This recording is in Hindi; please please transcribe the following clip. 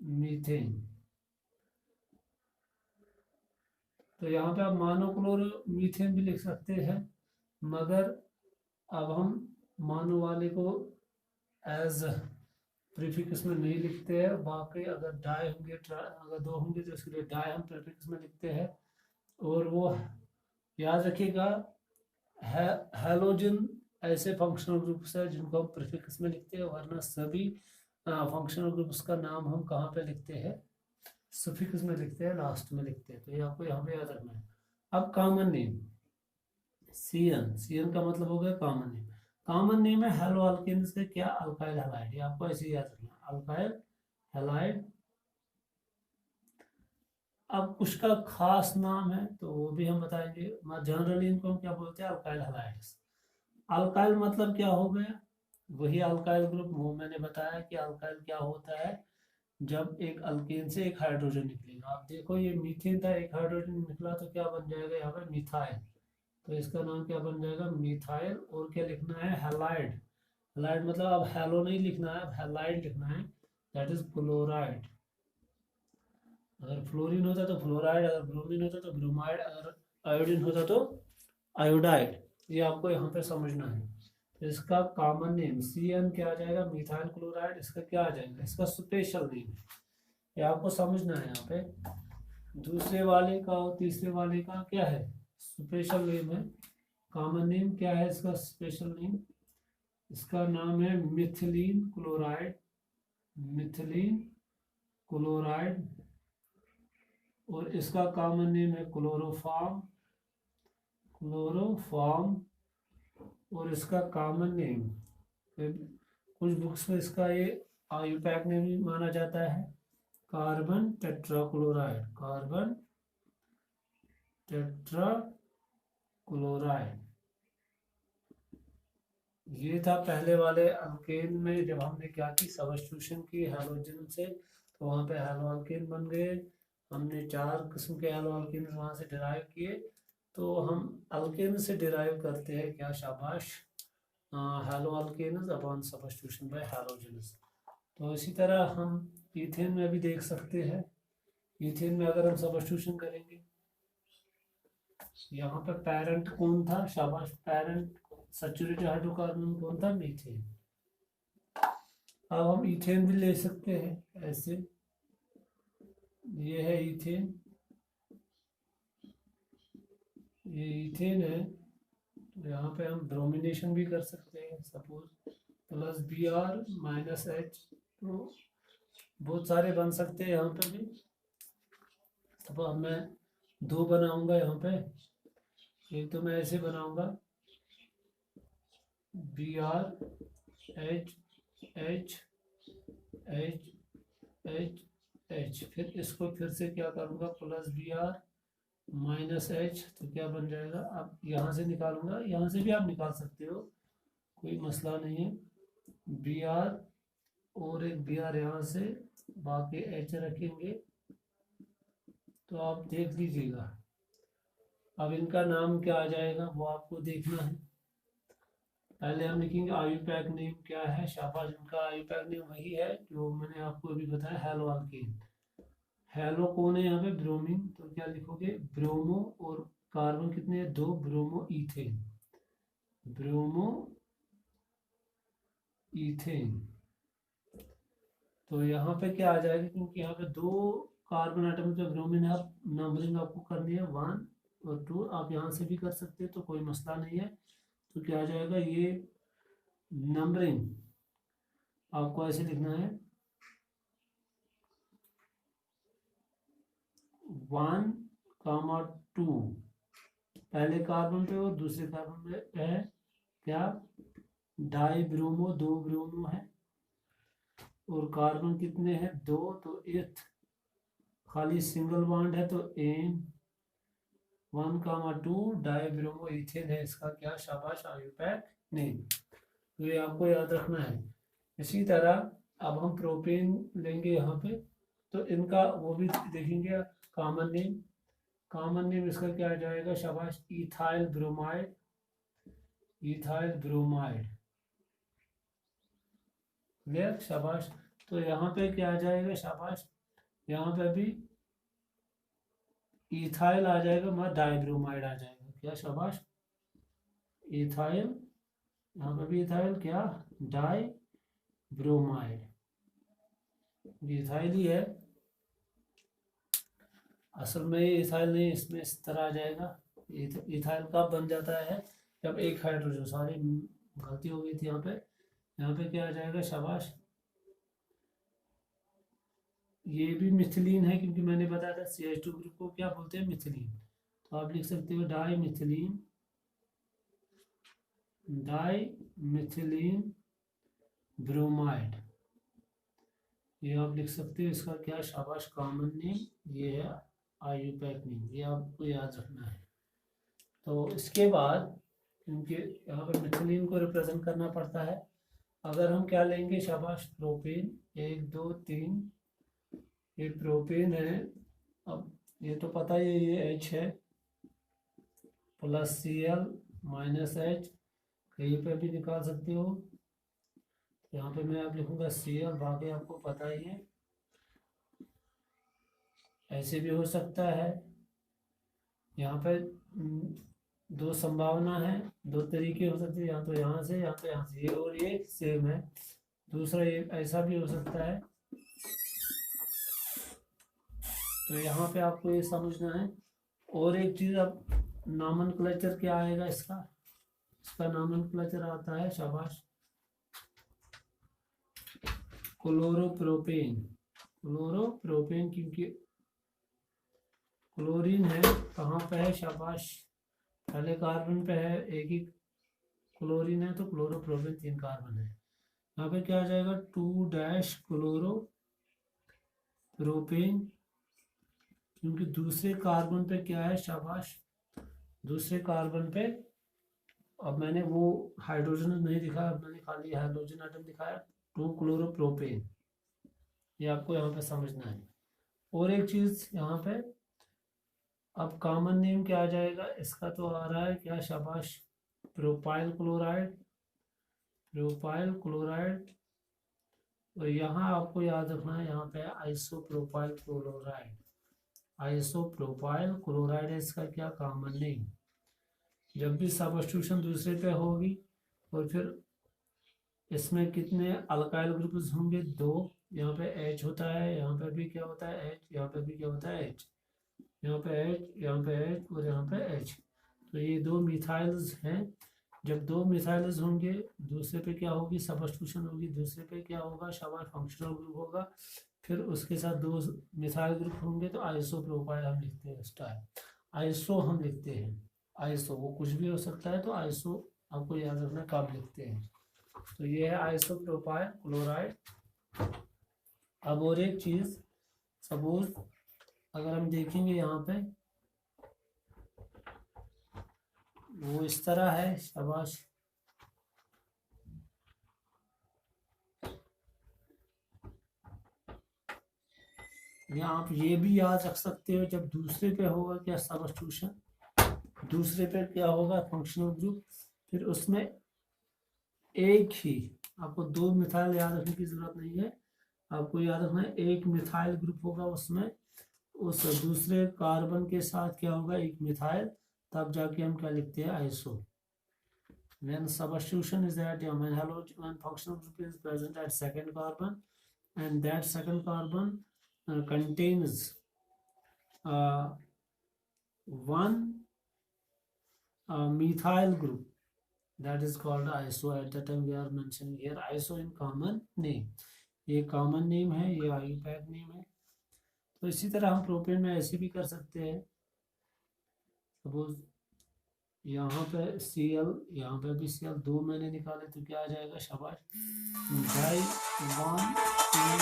मीथेन। तो यहाँ पे आप मोनोक्लोरोमीथेन भी लिख सकते हैं, मगर अब हम मानो वाले को एज प्रीफिक्स में नहीं लिखते हैं। बाकी अगर डाई होंगे, अगर दो होंगे तो इसके लिए डाई हम प्रीफिक्स में लिखते हैं। और वो याद रखिएगा, हैलोजन ऐसे फंक्शनल ग्रुप्स है जिनको हम प्रीफिक्स में लिखते हैं, वरना सभी फंक्शनल ग्रुप्स का नाम हम कहाँ पे लिखते हैं, सफिक्स में लिखते हैं, लास्ट में लिखते हैं। तो ये आपको यहाँ पे याद रखना है। अब कॉमन नेम सी एन का मतलब हो गया कॉमन नेम। कॉमन नेम है हेलो अल्केन्स के क्या, अल्काइल हैलाइड। ये आपको ऐसे याद रखना, अल्काइल हैलाइड। अब उसका खास नाम है तो वो भी हम बताएंगे। जनरली इनको हम क्या बोलते हैं, अल्काइल हैलाइड्स। अल्काइल मतलब क्या हो गया, वही अल्काइल ग्रुप। वो मैंने बताया कि अल्काइल क्या होता है, जब एक अल्केन से एक हाइड्रोजन निकलेगा। आप देखो ये मीथेन था, एक हाइड्रोजन निकला तो क्या बन जाएगा यहाँ पे, मिथाइल। तो इसका नाम क्या बन जाएगा, मिथाइल। और क्या लिखना है, हैलाइड। हैलाइड मतलब अब हैलो नहीं लिखना है, अब हैलाइड लिखना है, दैट इज क्लोराइड। अगर फ्लोरीन होता तो फ्लोराइड, अगर ब्रोमीन होता तो ब्रोमाइड, अगर आयोडीन होता तो आयोडाइड। ये आपको यहाँ पे समझना है। तो इसका कॉमन नेम सी एन क्या आ जाएगा, मिथाइल क्लोराइड। इसका क्या आ जाएगा, इसका स्पेशल नेम है, ये आपको समझना है। यहाँ पे दूसरे वाले का और तीसरे वाले का क्या है, स्पेशल नेम है। कॉमन नेम क्या है इसका, स्पेशल नेम, इसका नाम है मिथिलीन क्लोराइड। Methylene chloride. और इसका कॉमन नेम है क्लोरोफॉर्म। क्लोरोफॉर्म। और इसका कॉमन नेम, कुछ बुक्स में इसका ये आयुपैक नेम भी माना जाता है, कार्बन टेट्राक्लोराइड। Carbon tetrachloride. ये था पहले वाले अल्केन में, जब हमने क्या की, सब्स्टिट्यूशन की हैलोजन से, तो वहाँ पे हैलो अल्केन बन गए। हमने 4 किस्म के हैलो अल्केन वहाँ से डिराइव किए। तो हम अल्केन से डिराइव करते हैं क्या, शाबाश, haloalkanes upon substitution by halogens. तो इसी तरह हम ईथेन में भी देख सकते हैं। ईथेन में अगर हम सब्स्टिट्यूशन करेंगे, यहाँ पे पेरेंट कौन था, शाबाश, पेरेंट सैचुरेटेड हाइड्रोकार्बन कौन था, मीथेन। अब हम ईथेन भी ले सकते हैं ऐसे, ये है ईथेन, ये ईथेन है। तो यहाँ पे हम ब्रोमिनेशन भी कर सकते हैं, suppose plus B R minus H. तो बहुत सारे बन सकते हैं यहाँ पे भी। सपोज मैं 2 बनाऊंगा यहाँ पे, एक तो मैं ऐसे बनाऊंगा, B R H H H H H, फिर इसको फिर से क्या करूँगा, plus B R minus H. तो क्या बन जाएगा, अब यहाँ से निकालूंगा, यहाँ से भी आप निकाल सकते हो, कोई मसला नहीं है। बी आर और एक बी आर यहाँ से, बाकी एच रखेंगे। तो आप देख लीजिएगा, अब इनका नाम क्या आ जाएगा वो आपको देखना है। पहले हम लिखेंगे आयुपैक नेम क्या है, शाबाश, इनका आयुपैक नेम वही है जो मैंने आपको अभी बताया, हैलो अल्केन। हैलो कौन है यहाँ पे, ब्रोमीन। तो क्या लिखोगे, ब्रोमो, और कार्बन कितने हैं, 2, ब्रोमो इथेन। Bromo ethane. तो यहाँ पे क्या आ जाएगा, क्योंकि यहाँ पे 2 कार्बन आइटम जो ब्रोमीन है, आप नंबरिंग आपको करनी है 1 और 2। आप यहाँ से भी कर सकते हैं, तो कोई मसला नहीं है। तो क्या आ जाएगा, ये नंबरिंग आपको ऐसे लिखना है, 1, 2 पहले कार्बन पे और दूसरे कार्बन पे है क्या, डाई ब्रोमो, 2 ब्रोमो है। और कार्बन कितने हैं, 2, तो एथ खाली सिंगल बॉन्ड है, तो एन 1, 2 डाई ब्रोमो इथेन है इसका क्या, शाबाश, आयुपैक नेम। तो ये आपको याद रखना है। इसी तरह अब हम प्रोपेन लेंगे यहाँ पे, तो इनका वो भी देखेंगे, कॉमन नेम। कॉमन नेम इसका क्या आ जाएगा, शाबाश, ethyl bromide. Ethyl bromide, clear, शाबाश। तो यहाँ पे क्या आ जाएगा, शाबाश, यहाँ पे भी इथाइल आ जाएगा, मगर डाइब्रोमाइड आ जाएगा, क्या शाबाश, इथाइल, यहाँ पे भी इथाइल, क्या, डाइब्रोमाइड, इथाइल ही है, असल में ये इथाइल नहीं, इसमें इस तरह आ जाएगा। इथाइल कब बन जाता है, जब एक हाइड्रोजन, सॉरी गलती हो गई थी यहाँ पे क्या आ जाएगा, शाबाश, ये भी मिथिलीन है, क्योंकि मैंने बताया था CH2 ग्रुप को क्या बोलते हैं, मिथिलीन। तो आप लिख सकते हो dimethylene, dimethylene bromide, ये आप लिख सकते हो। इसका क्या, शाबाश, कॉमन नेम ये है आयुपैक नेम, ये आपको याद रखना है। तो इसके बाद, क्योंकि यहाँ पर मिथिलीन को रिप्रेजेंट करना पड़ता है, अगर हम क्या लेंगे, शाबाश, प्रोपेन, 1 2 3, ये प्रोपेन है। अब ये तो पता ही है, ये H है, प्लस Cl माइनस H, कहीं पे भी निकाल सकते हो। यहाँ पे मैं आप लिखूंगा Cl, बाकी आपको पता ही है, ऐसे भी हो सकता है। यहाँ पे दो संभावना है, दो तरीके हो सकते हैं, या तो यहाँ से, या तो यहाँ से, ये और ये सेम है। दूसरा ये ऐसा भी हो सकता है। तो यहाँ पे आपको ये समझना है। और एक चीज, अब नॉमेनक्लेचर क्या आएगा इसका, इसका नॉमेनक्लेचर आता है, शाबाश, क्लोरोप्रोपेन, क्लोरोप्रोपेन, क्योंकि क्लोरीन है, कहाँ पे है, शाबाश, पहले कार्बन पे है, एक ही क्लोरीन है, तो क्लोरोप्रोपेन 3 कार्बन है। यहाँ पे क्या आ जाएगा, 2 क्लोरोप्रोपेन, क्योंकि दूसरे कार्बन पे क्या है, शाबाश, दूसरे कार्बन पे, अब मैंने वो हाइड्रोजन नहीं दिखाया, अब मैंने खाली हाइड्रोजन आइटम दिखाया, 2 क्लोरोप्रोपेन, ये आपको यहाँ पे समझना है। और एक चीज यहाँ पे, अब कॉमन नेम क्या आ जाएगा इसका, तो आ रहा है क्या, शाबाश, प्रोपाइल क्लोराइड, प्रोपाइल क्लोराइड। तो यहाँ आपको याद रखना है, यहाँ पे आइसोप्रोपाइल क्लोराइड, आइसोप्रोपाइल क्लोराइड है इसका क्या, कॉमन नेम। जब भी सब्स्टिट्यूशन दूसरे पे होगी, और फिर इसमें कितने अल्काइल ग्रुप्स होंगे, 2, यहाँ पे H होता है, यहाँ पे भी क्या होता है, H, यहाँ पे भी क्या होता है, H, यहाँ पे H, यहाँ पे H, और यहाँ पे H। तो ये 2 मिथाइल्स हैं। जब 2 मिथाइल्स होंगे, दूसरे पे क्या होगी, सब्स्टिट्यूशन होगी, दूसरे पे क्या होगा, शाबाश, फंक्शनल ग्रुप होगा, फिर उसके साथ 2 मिथाइल ग्रुप होंगे, तो आइसोप्रोपाइल हम लिखते हैं, स्टाइल आइसो हम लिखते हैं, आइसो वो कुछ भी हो सकता है, तो आइसो आपको याद रखना कब लिखते हैं। तो ये है आइसोप्रोपाइल क्लोराइड। अब और एक चीज, सपोज अगर हम देखेंगे यहाँ पे, वो इस तरह है, शाबाश, या आप ये भी याद रख सकते हो, जब दूसरे पे होगा क्या, सब्स्टिट्यूशन, दूसरे पे क्या होगा, फंक्शनल ग्रुप, फिर उसमें एक ही, आपको 2 मिथाइल याद रखने की जरूरत नहीं है, आपको याद रखना है एक मिथाइल ग्रुप होगा, उसमें उस दूसरे कार्बन के साथ क्या होगा, एक मिथाइल, तब जाके हम क्या लिखते हैं, iso. When substitution is that when halogen functional group is present at second carbon, and that second carbon contains one methyl group, that is called iso. At the time we are mentioning here iso in common name, ये कॉमन नेम है, ये आयुपैक नेम है। तो इसी तरह हम प्रोपेन में ऐसे भी कर सकते हैं। सपोज यहाँ पे Cl, यहाँ पे भी Cl, 2 मैंने निकाले, तो क्या आ जाएगा, शाबाश, डाई 1 2